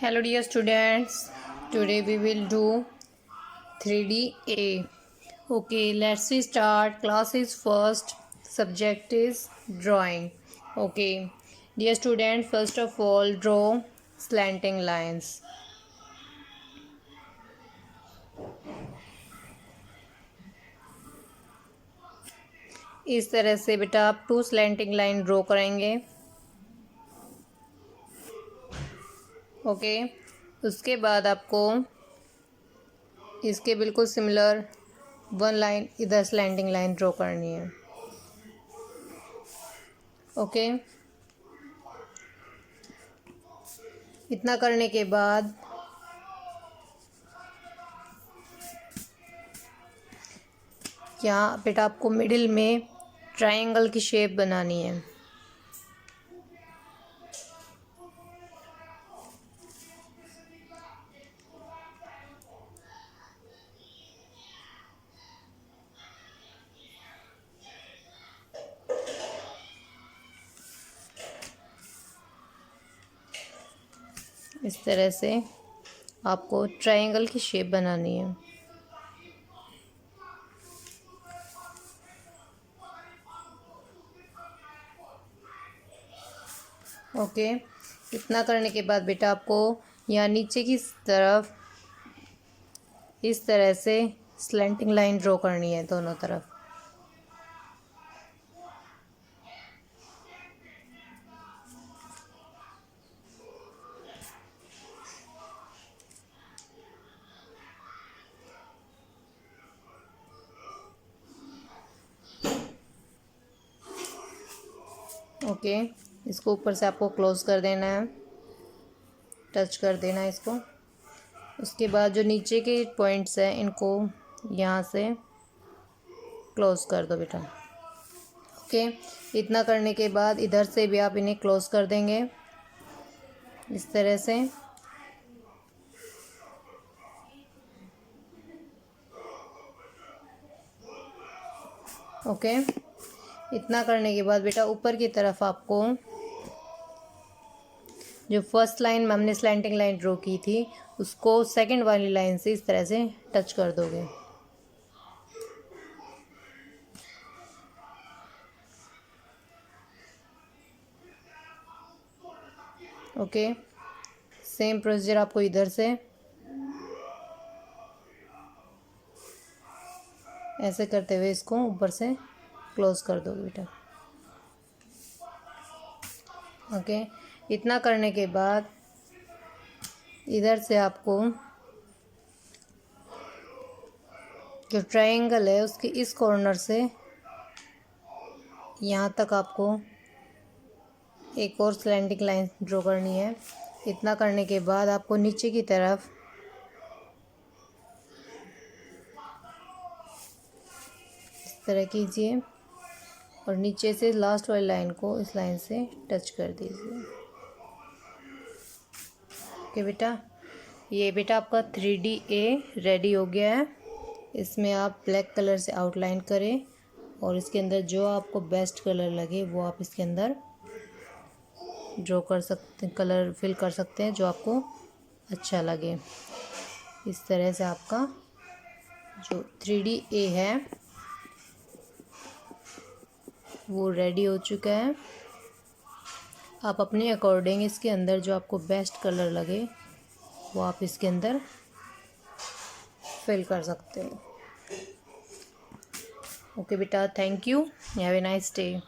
Hello dear students, today we will do 3D-A. Okay, let's start. Class is first, subject is drawing. Okay, dear student, first of all draw slanting lines. इस तरह से बेटा आप 2 slanting line draw करेंगे. Okay, उसके बाद आपको इसके बिल्कुल सिमिलर 1 लाइन इधर स्लैंटिंग लाइन ड्रॉ करनी है. ओके, इतना करने के बाद यहाँ बेटा आपको मिडिल में ट्रायंगल की शेप बनानी है. इस तरह से आपको ट्रायंगल की शेप बनानी है. ओके, इतना करने के बाद बेटा आपको यहाँ नीचे की तरफ इस तरह से स्लैंटिंग लाइन ड्रॉ करनी है दोनों तरफ. ओके, इसको ऊपर से आपको क्लोज कर देना है, टच कर देना है इसको. उसके बाद जो नीचे के पॉइंट्स हैं इनको यहाँ से क्लोज कर दो बेटा. ओके, इतना करने के बाद इधर से भी आप इन्हें क्लोज कर देंगे इस तरह से. ओके, इतना करने के बाद बेटा ऊपर की तरफ आपको जो फर्स्ट लाइन में हमने स्लैंटिंग लाइन ड्रॉ की थी उसको सेकंड वाली लाइन से इस तरह से टच कर दोगे. ओके, सेम प्रोसीजर आपको इधर से ऐसे करते हुए इसको ऊपर से क्लोज कर दोगे बेटा. ओके, इतना करने के बाद इधर से आपको जो ट्रायंगल है उसके इस कॉर्नर से यहाँ तक आपको एक और स्लैंटिंग लाइन ड्रॉ करनी है. इतना करने के बाद आपको नीचे की तरफ इस तरह कीजिए और नीचे से लास्ट वाली लाइन को इस लाइन से टच कर दीजिए. ओके बेटा, ये बेटा आपका 3D-A रेडी हो गया है. इसमें आप ब्लैक कलर से आउटलाइन करें और इसके अंदर जो आपको बेस्ट कलर लगे वो आप इसके अंदर ड्रॉ कर सकते, कलर फिल कर सकते हैं जो आपको अच्छा लगे. इस तरह से आपका जो 3D-A है वो रेडी हो चुका है. आप अपने अकॉर्डिंग इसके अंदर जो आपको बेस्ट कलर लगे वो आप इसके अंदर फिल कर सकते हो. ओके बेटा, thank you, have a nice day.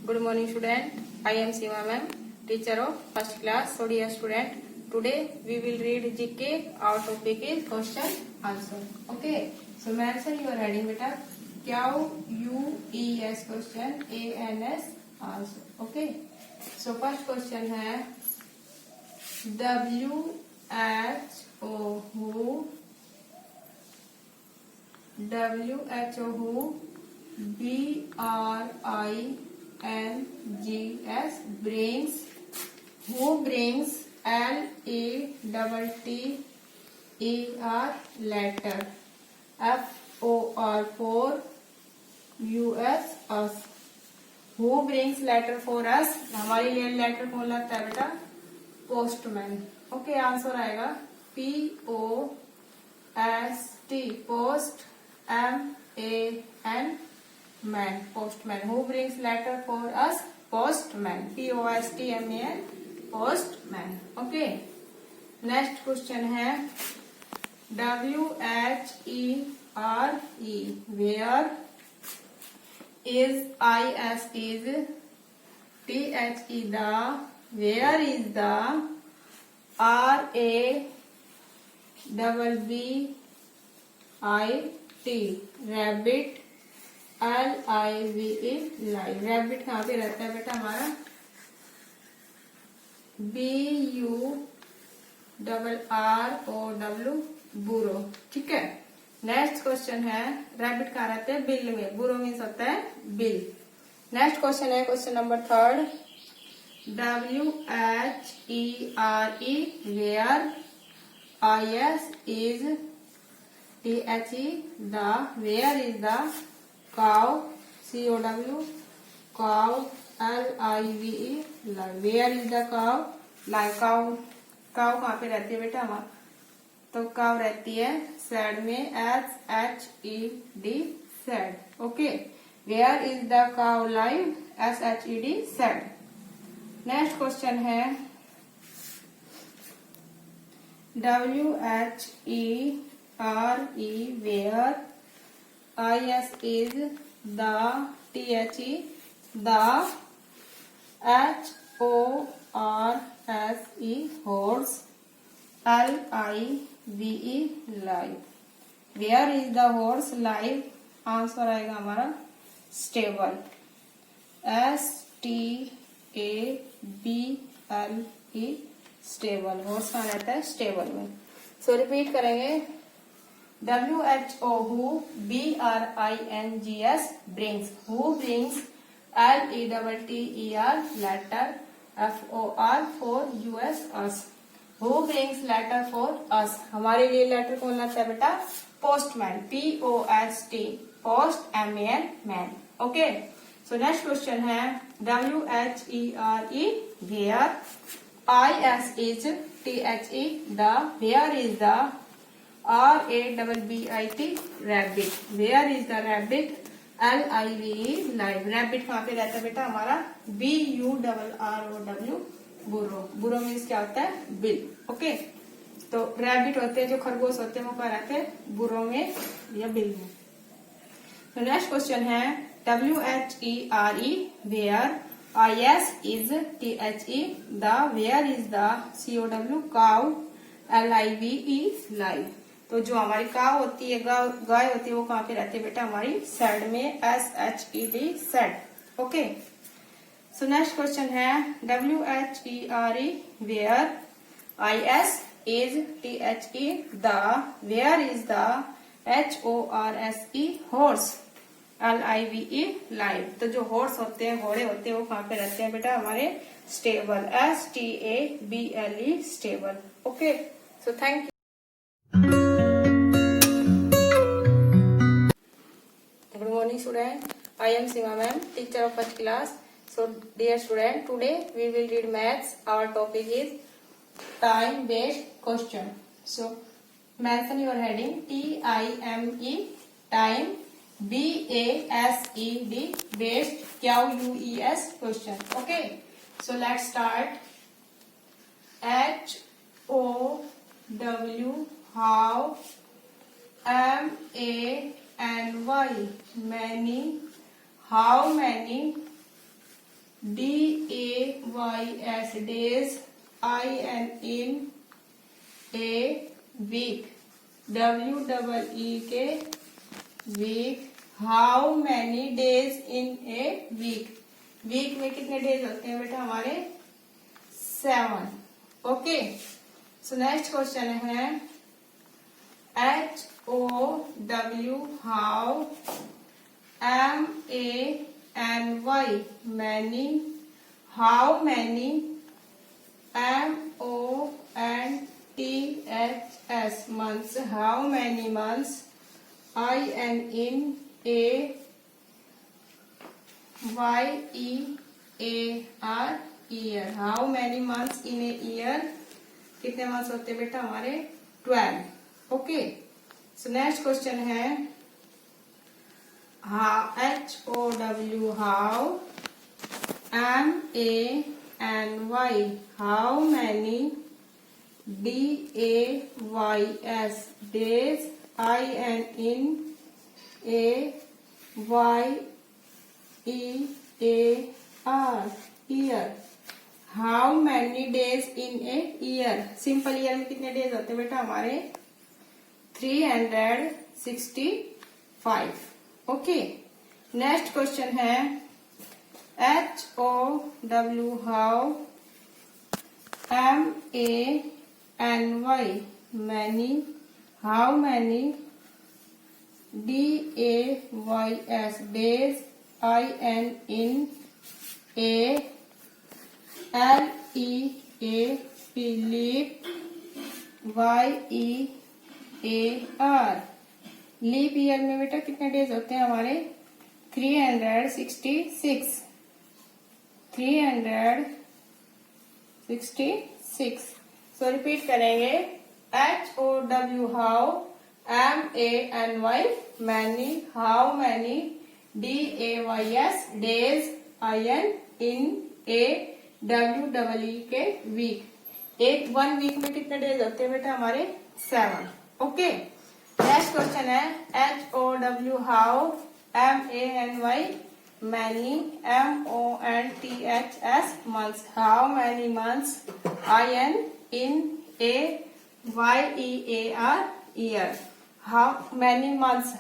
Good morning student. I am Seema ma'am, teacher of first class. So dear student, today we will read GK. Our topic is question answer. Okay. So mention your heading beta. QUES question, ANS answer. Okay. So first question है WHO BRINGS brings, who brings LETTER letter, FOR for US us. Who brings letter for us, हमारे लिए letter कौन लाता है बेटा, postman. Okay, answer आएगा POST, post, MAN, man, postman. Who brings letter for us, postman, POSTMAN, postman. Okay, next question है WHERE, where is, IS is, THE the, where is the, RABBIT rabbit, LIVE live, rabbit कहाँ पे रहता है बेटा हमारा, BURROW, बुरो। ठीक है, नेक्स्ट क्वेश्चन है रैबिट कहाँ रहते हैं, बिल में, बुरो मीन्स होता है बिल। नेक्स्ट क्वेश्चन है question number 3, WHERE, where, IS is, THE the, where is the, cow, COW, cow, LIVE live, where is the cow, live, cow, cow कहाँ पे रहती है बेटा हमारा, तो काव रहती है सैड में, SHED shed. Okay, where is the cow live, SHED shed. Next question है WHERE, where, IS is, the, THE the, HORSE horse, LIVE live, where is the horse live, answer आएगा हमारा स्टेबल, STABLE स्टेबल, हॉर्स कहाँ रहता है, stable में। So repeat करेंगे, WHO who, BRINGS brings, who brings, LETTER letter, FOR for US us, who brings letter for us, हमारे लिए letter कौन लाता है बेटा, postman, POST, post, MAN man. Okay, so next question है WHERE, where, IS is, THE the, where is the, RABBIT rabbit, where is the rabbit, LIVE live, rabbit कहाँ पे रहता है बेटा हमारा, BURROW बुरो, बुरो मीन्स क्या होता है, बिल। ओके, तो रैबिट होते हैं जो खरगोश होते हैं वो कहाँ रहते हैं, बुरो में या बिल में। तो नेक्स्ट क्वेश्चन है WHERE, where, IS is, THE the, where is the, COW cow, LIVE live, तो जो हमारी काव होती है, गाय होती है, वो कहाँ पे रहती है बेटा हमारी सैड में, SHED shed. Okay, so next question है WHERE, where, IS is, THE the, where is the, HORSE horse, LIVE live, तो जो हॉर्स होते हैं, घोड़े होते हैं, वो कहाँ पे रहते हैं बेटा हमारे stable, STABLE stable. Okay, so thank you. Good morning student, I am Seema ma'am, teacher of first class. So dear student, today we will read maths. Our topic is time based question. So mention your heading, TIME time, BASED based, QUES question. Okay, so let's start. HOW how, MANY many, how many, DAYS days, in a week, WEEK week, how many days in a week, week में कितने days होते हैं बेटा हमारे 7। Okay, so next question है HOW how, MANY many, how many, MONTHS months, how many months, in a YEAR year. How many months in a year? कितने months होते हैं बेटा हमारे? 12। ओके, सो नेक्स्ट क्वेश्चन है HOW, how, MANY, how many, DAYS, days, INAYEAR, year. How many days in a year? Simple year में कितने days होते हैं बेटा हमारे? 365। ओके, नेक्स्ट क्वेश्चन है HOW, how, MANY, many, how many, DAYS, days, INALEAP, leap, YEAR, leap year में बेटा कितने डेज होते हैं हमारे? 366। 366। सो रिपीट करेंगे HOW, how, MANY, many, how many, DAYS, days, INAWEE, week. One week में कितने डेज होते हैं बेटा हमारे? 7। ओके, नेक्स्ट क्वेश्चन है HOW, how, MANY, many, MONTHS, months, how many months, INAYEAR, year. How many months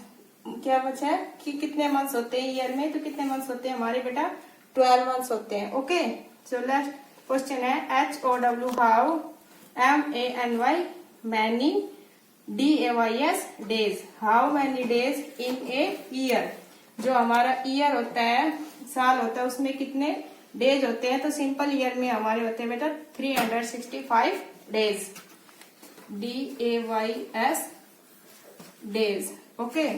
क्या बचा है कि कितने मंथ्स होते हैं ईयर में? तो कितने मंथ्स होते हैं हमारे बेटा? 12 मंथ्स होते हैं। ओके, सो लास्ट क्वेश्चन है HOW, how, MANY, many, DAYS, days, how many days in a year? जो हमारा ईयर होता है, साल होता है, उसमें कितने डेज होते हैं? तो सिंपल ईयर में हमारे होते हैं बेटा 365 days, DAYS, days. Okay,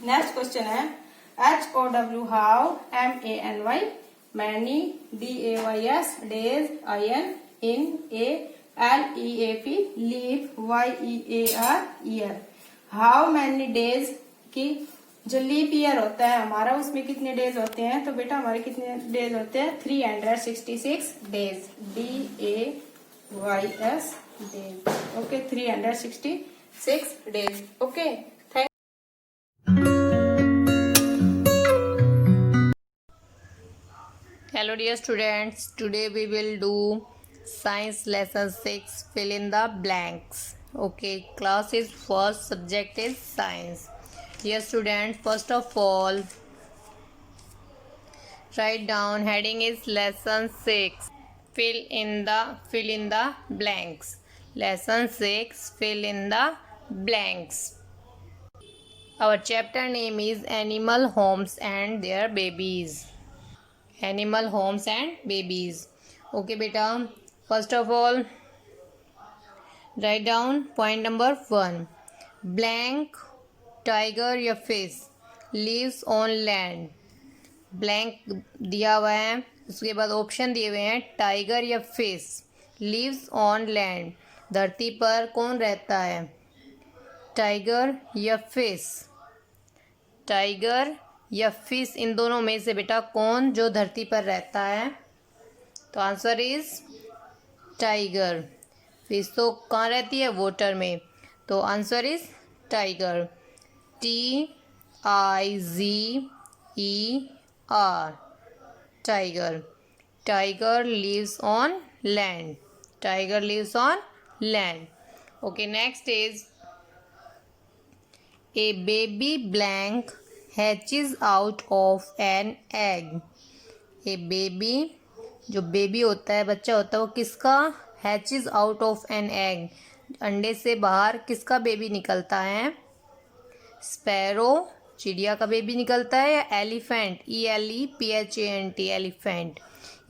next question है HOW, how, MANY, many, DAYS, days, INALEAP, leap, YEAR, year. How many days की जो लीप ईयर होता है हमारा, उसमें कितने डेज होते हैं? तो बेटा हमारे कितने डेज होते हैं? 366 days, DAYS, days. Okay, 366 days. Okay, thank. Hello dear students, today we will do science lesson 6, fill in the blanks. Okay, class is first, subject is science. Dear students, first of all write down heading is lesson 6, fill in the blanks. Lesson 6, fill in the blanks. Our chapter name is animal homes and their babies. Animal homes and babies. Okay beta, first of all write down point number 1, blank, tiger या fish lives on land. Blank दिया हुआ है, उसके बाद option दिए हुए हैं tiger या फिश लिव्स ऑन लैंड। धरती पर कौन रहता है? टाइगर या फिश? टाइगर या फिश, इन दोनों में से बेटा कौन जो धरती पर रहता है? तो आंसर इज टाइगर। फिश तो कहाँ रहती है? वाटर में। तो answer is tiger, TIGER, tiger. Tiger lives on land. Tiger lives on land. Okay, next is a baby blank hatches out of an egg. A baby, जो baby होता है, बच्चा होता है, वो किसका? Hatches out of an egg, अंडे से बाहर किसका बेबी निकलता है? स्पैरो, चिड़िया का बेबी निकलता है, या एलिफेंट, ELEPHANT, एलिफेंट।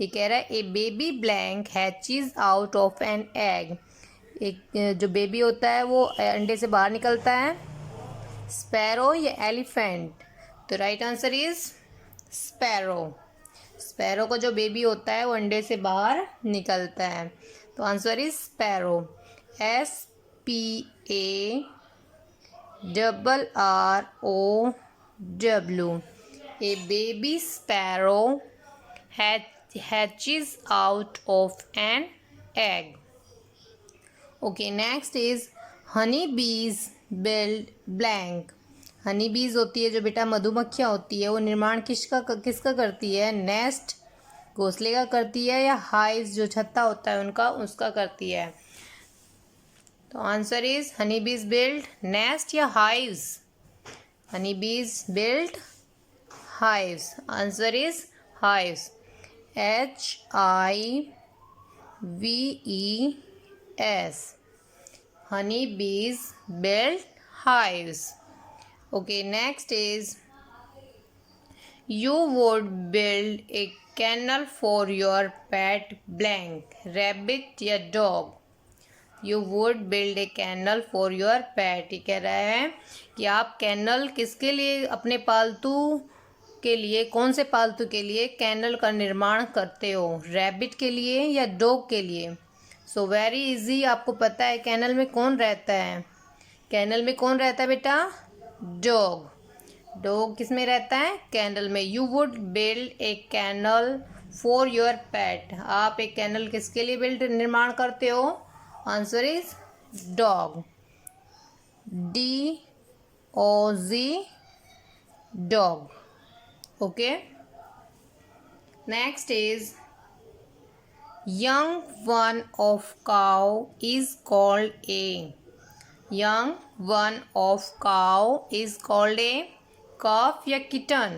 ये कह रहा है a baby blank hatches out of an egg. एक जो बेबी होता है वो अंडे से बाहर निकलता है, स्पैरो या एलिफेंट। तो right answer is sparrow. Sparrow का जो बेबी होता है वो अंडे से बाहर निकलता है, तो answer is sparrow. SPARROW। A baby sparrow hatches out of an egg. Okay, next is honey bees build blank. Honey बीज होती है जो बेटा मधुमक्खियाँ होती है, वो निर्माण किसका करती है? नेस्ट, घोंसले का करती है, या हाइव्स जो छत्ता होता है उनका, उसका करती है? तो आंसर इज हनी बीज बिल्ड नेस्ट या हाइव्स? हनी बीज build hives. Answer is hives. HIVES। honey bees build hives. Okay, next is you would build a kennel for your pet blank, rabbit या dog. You would build a kennel for your pet. ये कह रहा है कि आप canal किसके लिए, अपने पालतू के लिए, कौन से पालतू के लिए कैनल का निर्माण करते हो? रैबिट के लिए या डॉग के लिए? सो वेरी इजी, आपको पता है कैनल में कौन रहता है? कैनल में कौन रहता है बेटा? डॉग। डॉग किस में रहता है? कैनल में। You would build a canal for your pet. आप एक कैनल किसके लिए निर्माण करते हो? Answer is dog. DOG, dog. Okay, next is young one of cow is called a. young one of cow is called a calf या kitten.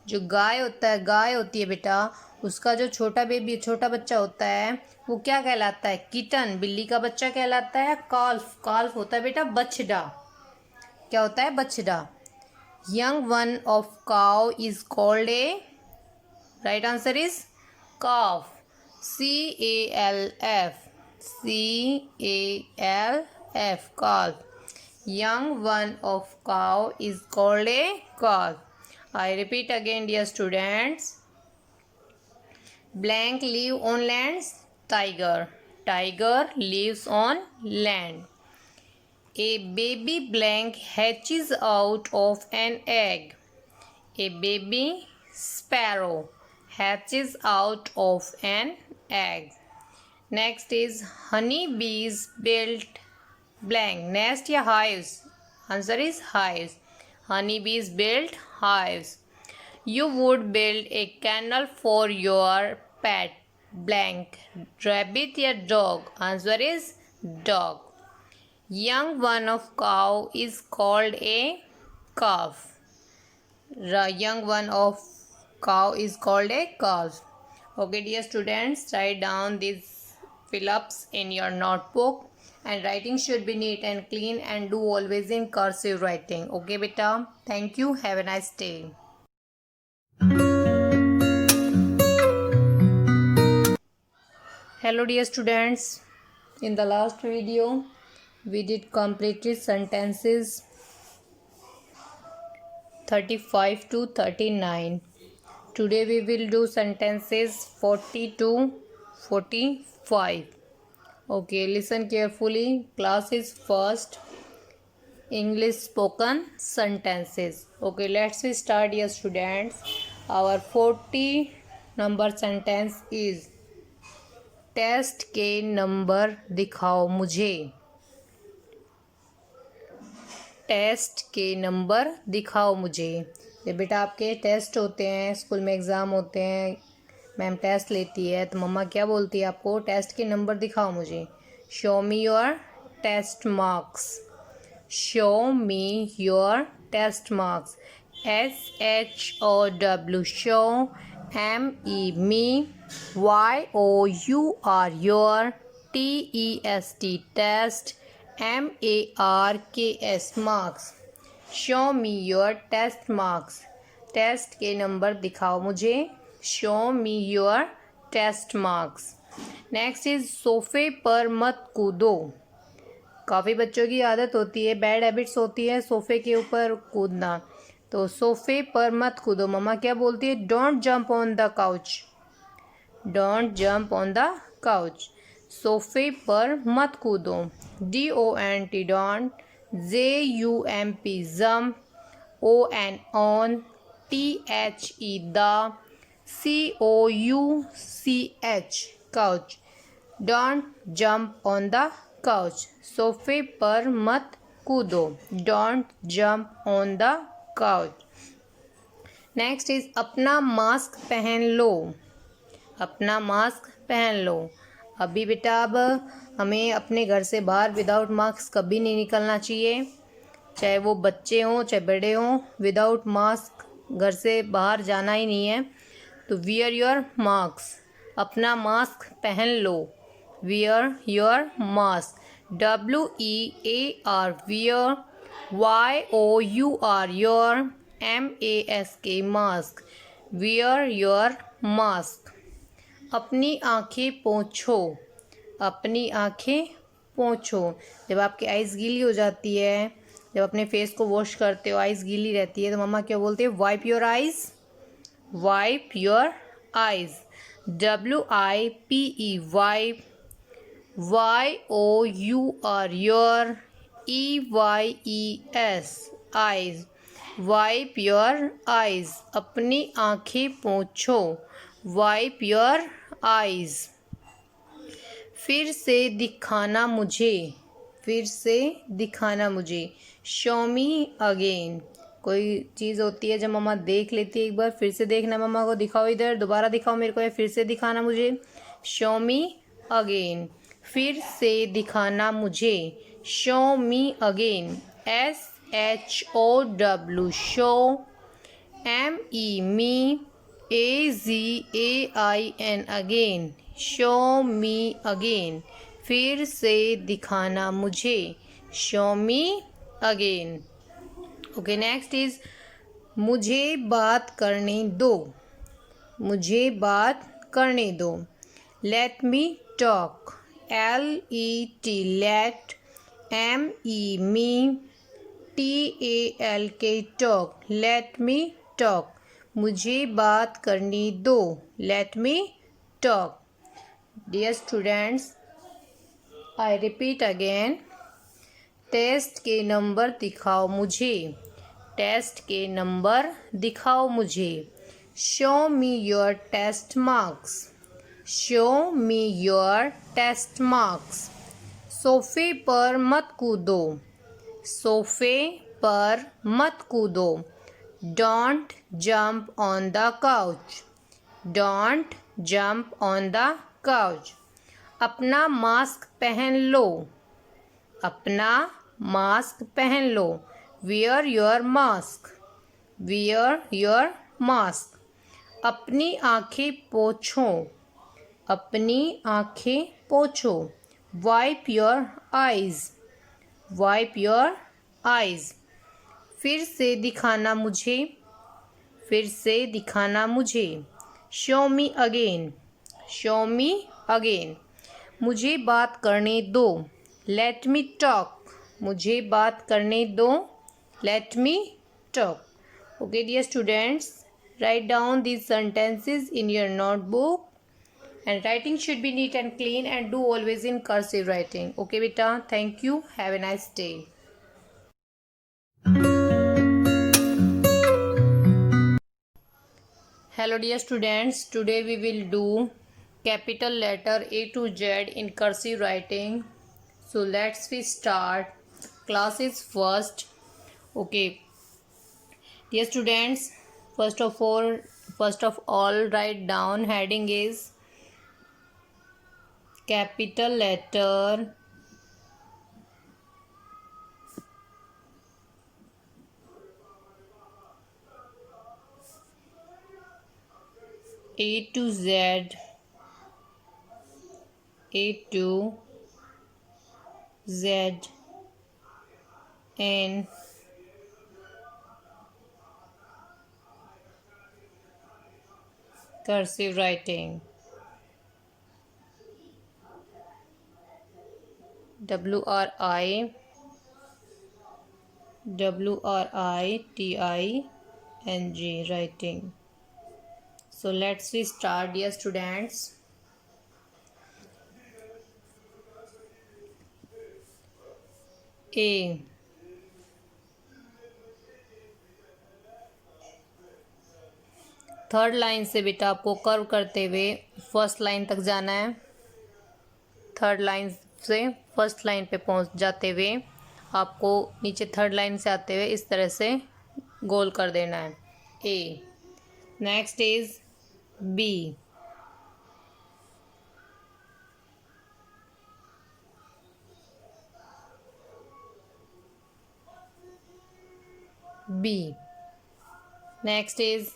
जो गाय होता है, गाय होती है बेटा, उसका जो छोटा बेबी, छोटा बच्चा होता है वो क्या कहलाता है? किटन। बिल्ली का बच्चा कहलाता है काल्फ। काल्फ होता है बेटा बछड़ा। क्या होता है? बछड़ा। young one of cow is called a, right answer is calf. CALF, CALF, calf. young one of cow is called a calf. I repeat again, dear students. Blank live on lands. Tiger. Tiger lives on land. A baby blank hatches out of an egg. A baby sparrow hatches out of an egg. Next is honey bees built blank, nest या hives? Answer is hives. Honey bees built hives. You would build a kennel for your pet blank, rabbit या dog? Answer is dog. Young one of cow is called a calf. Young one of cow is called a calf. Okay, dear students, write down these fill-ups in your notebook, and writing should be neat and clean, and do always in cursive writing. Okay beta, thank you, have a nice day. Hello dear students, in the last video we did completed sentences 35 to 39. Today we will do sentences 40 to 45. Okay, listen carefully. Class is first. English spoken sentences. Okay, let's start, dear students. Our 40 number sentence is test के number दिखाओ मुझे। Test के number दिखाओ मुझे। ये बेटा आपके test होते हैं, स्कूल में एग्ज़ाम होते हैं, मैम टेस्ट लेती है, तो मम्मा क्या बोलती है आपको? टेस्ट के नंबर दिखाओ मुझे। Show me your test marks. Show me your test marks. SHOW, show. ME, me. YOUR, your. TEST, test. MARKS, marks. Show me your test marks. Test के नंबर दिखाओ मुझे। Show me your test marks. Next is सोफे पर मत कूदो। काफ़ी बच्चों की आदत होती है, बैड हैबिट्स होती है सोफ़े के ऊपर कूदना। तो सोफे पर मत कूदो। मम्मा क्या बोलती है? Don't jump on the couch. Don't jump on the couch. सोफे पर मत कूदो। DONT don't. JUMP jump. ON on. THE the. COUCH couch. Don't jump on the couch. सोफे पर मत कूदो। Don't jump on the couch. Next is अपना mask पहन लो। अपना मास्क पहन लो। अभी बेटा अब हमें अपने घर से बाहर विदाउट मास्क कभी नहीं निकलना चाहिए, चाहे वो बच्चे हों चाहे बड़े हों। विदाउट मास्क घर से बाहर जाना ही नहीं है। तो वियर योर मास्क। अपना मास्क पहन लो। Wear your mask. WEAR wear. YOUR your. MASK mask. Wear your mask. अपनी आँखें पोंछो। अपनी आँखें पोंछो। जब आपकी आइज़ गीली हो जाती है, जब अपने फेस को वॉश करते हो, आइज़ गीली रहती है, तो मम्मा क्या बोलते हैं? Wipe your eyes. Wipe your eyes. WIPE wipe. YOUR your. EYES eyes. Wipe your eyes. अपनी आँखें पोंछो। Wipe your eyes. फिर से दिखाना मुझे। फिर से दिखाना मुझे। Show me again. कोई चीज़ होती है जब मम्मा देख लेती है एक बार, फिर से देखना मम्मा को, दिखाओ इधर, दोबारा दिखाओ मेरे को, या फिर से दिखाना मुझे। Show me again. फिर से दिखाना मुझे। Show me again. SHOW show. ME me. AGAIN again. Show me again. फिर से दिखाना मुझे। Show me again. Okay, next is मुझे बात करने दो। मुझे बात करने दो। Let me talk. LET let. ME me. TALK talk. Let me talk. मुझे बात करने दो। Let me talk. Dear students, I repeat again. Test के नंबर दिखाओ मुझे। टेस्ट के नंबर दिखाओ मुझे। Show me your test marks. Show me your test marks. सोफे पर मत कूदो। सोफे पर मत कूदो। Don't jump on the couch. Don't jump on the couch. अपना मास्क पहन लो। अपना मास्क पहन लो। Wear your mask. Wear your mask. अपनी आँखें पोंछो। अपनी आँखें पोंछो। Wipe your eyes. Wipe your eyes. फिर से दिखाना मुझे। फिर से दिखाना मुझे। Show me again. Show me again. मुझे बात करने दो। Let me talk. मुझे बात करने दो। Let me talk. Okay dear students, write down these sentences in your notebook, and writing should be neat and clean, and do always in cursive writing. Okay beta, thank you, have a nice day. Hello dear students, today we will do capital letter A to Z in cursive writing. So let's we start. Class is first. Okay dear students, first of all write down heading is capital letter A to Z. A to Z in cursive writing. WRITI NG, writing. So let's start, dear students. A. Third line से बेटा आपको curve करते हुए first line तक जाना है। Third line से first line पे पहुंच जाते हुए आपको नीचे थर्ड लाइन से आते हुए इस तरह से गोल कर देना है। A. Next is B. B. Next is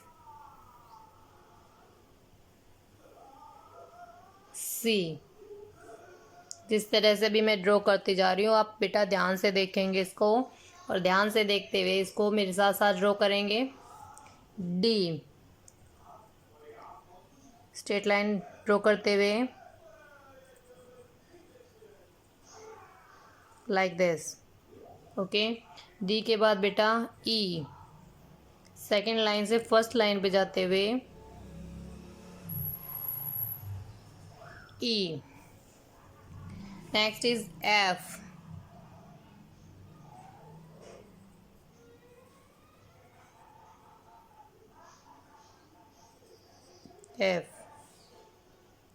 C. जिस तरह से भी मैं ड्रॉ करती जा रही हूँ आप बेटा ध्यान से देखेंगे इसको और ध्यान से देखते हुए इसको मेरे साथ साथ ड्रॉ करेंगे। डी। स्ट्रेट लाइन ड्रॉ करते हुए लाइक दिस। ओके। डी के बाद बेटा ई। सेकेंड लाइन से फर्स्ट लाइन पे जाते हुए E. Next is F. F.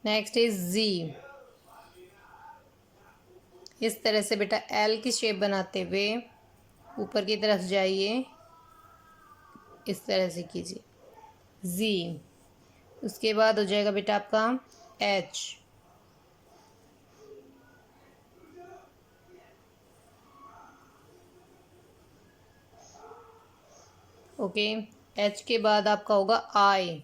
Next is G. इस तरह से बेटा एल की शेप बनाते हुए ऊपर की तरफ जाइए, इस तरह से कीजिए जी। उसके बाद हो जाएगा बेटा आपका एच। ओके। एच के बाद आपका होगा आई।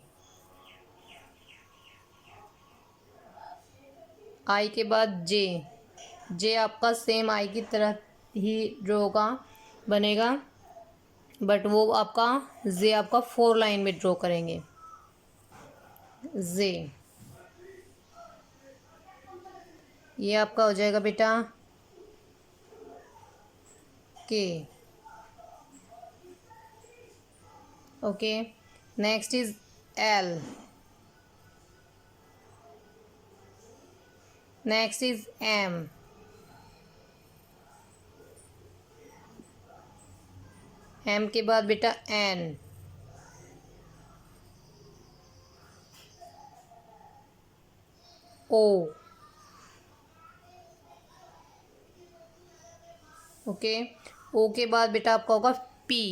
आई के बाद जे। जे आपका सेम आई की तरह ही जो होगा बनेगा, बट वो आपका जे आपका 4 लाइन में ड्रॉ करेंगे। जे। ये आपका हो जाएगा बेटा के। Okay. Next is L. Next is M. M के बाद बेटा एन। ओ। ओके। ओ के बाद बेटा आपका होगा पी।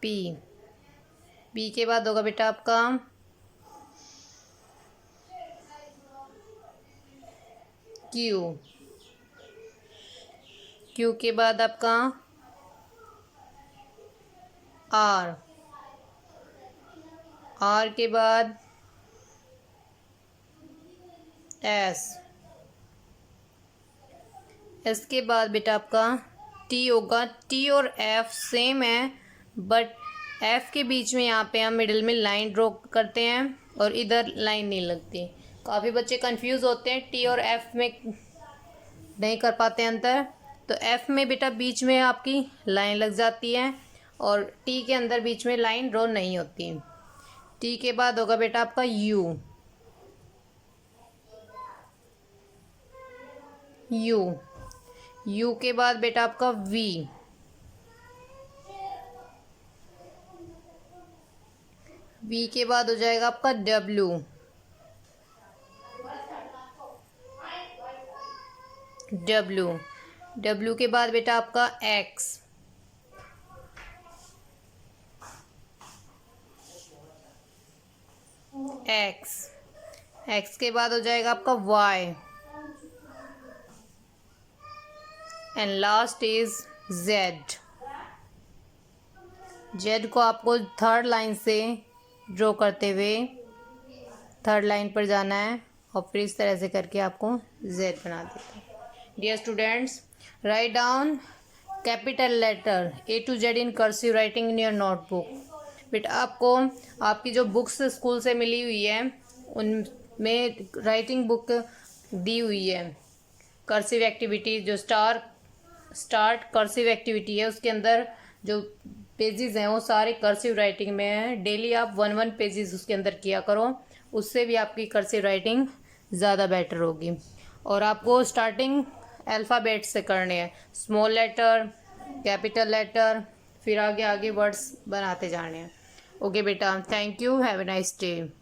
पी। बी के बाद होगा बेटा आपका क्यू। क्यू के बाद आपका आर। आर के बाद एस। एस के बाद बेटा आपका टी होगा। टी और एफ सेम है, बट एफ के बीच में यहाँ पे हम मिडिल में लाइन ड्रॉ करते हैं और इधर लाइन नहीं लगती। काफ़ी बच्चे कंफ्यूज होते हैं, टी और एफ में नहीं कर पाते अंतर। तो एफ में बेटा बीच में आपकी लाइन लग जाती है और टी के अंदर बीच में लाइन ड्रॉ नहीं होती। टी के बाद होगा बेटा आपका यू। यू। यू के बाद बेटा आपका वी। वी के बाद हो जाएगा आपका डब्ल्यू। डब्ल्यू। डब्ल्यू के बाद बेटा आपका एक्स। एक्स। एक्स के बाद हो जाएगा आपका Y and last is Z. Z को आपको थर्ड लाइन से ड्रॉ करते हुए थर्ड लाइन पर जाना है और फिर इस तरह से करके आपको जेड बना देते हैं। Dear students, write down capital letter A to Z in cursive writing in your notebook. बेटा आपको आपकी जो बुक्स स्कूल से मिली हुई है उनमें राइटिंग बुक दी हुई है, कर्सिव एक्टिविटी जो स्टार स्टार्ट कर्सिव एक्टिविटी है, उसके अंदर जो पेजेस हैं वो सारे कर्सिव राइटिंग में हैं। डेली आप 1 पेजेस उसके अंदर किया करो, उससे भी आपकी कर्सिव राइटिंग ज़्यादा बेटर होगी। और आपको स्टार्टिंग अल्फ़ाबेट से करने हैं, स्मॉल लेटर, कैपिटल लेटर, फिर आगे आगे वर्ड्स बनाते जाने हैं। ओके बेटा, thank you, have a nice day.